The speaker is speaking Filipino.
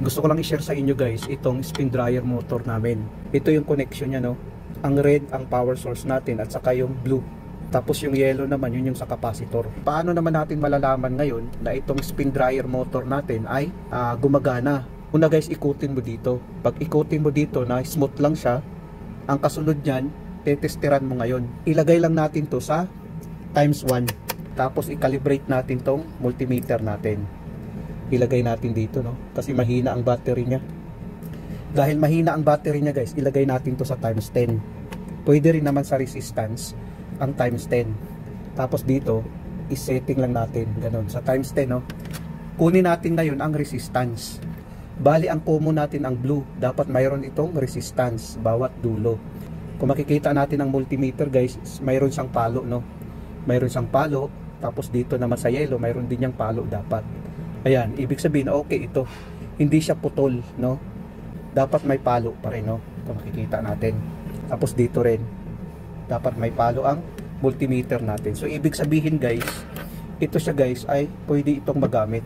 Gusto ko lang i-share sa inyo guys itong spin dryer motor namin. Ito yung connection niya, no. Ang red ang power source natin at saka yung blue. Tapos yung yellow naman, yun yung sa capacitor. Paano naman natin malalaman ngayon na itong spin dryer motor natin ay gumagana? Una guys, ikutin mo dito. Pag ikutin mo dito na smooth lang siya, ang kasunod niyan, tetesteran mo ngayon. Ilagay lang natin to sa times 1. Tapos i-calibrate natin tong multimeter natin. Ilagay natin dito, no? Kasi mahina ang battery niya. Dahil mahina ang battery niya guys, ilagay natin to sa times 10. Pwede rin naman sa resistance ang times 10. Tapos dito, i-setting lang natin. Ganon, sa times 10, no? Kunin natin ngayon ang resistance. Bali, ang common natin ang blue. Dapat mayroon itong resistance bawat dulo. Kung makikita natin ang multimeter guys, mayroon siyang palo, no? Mayroon siyang palo. Tapos dito naman sa yellow, mayroon din yung palo dapat. Ayan, ibig sabihin, okay ito. Hindi siya putol, no? Dapat may palo pa rin, no? Kung makikita natin. Tapos dito rin, dapat may palo ang multimeter natin. So, ibig sabihin guys, ito siya guys, ay pwede itong magamit.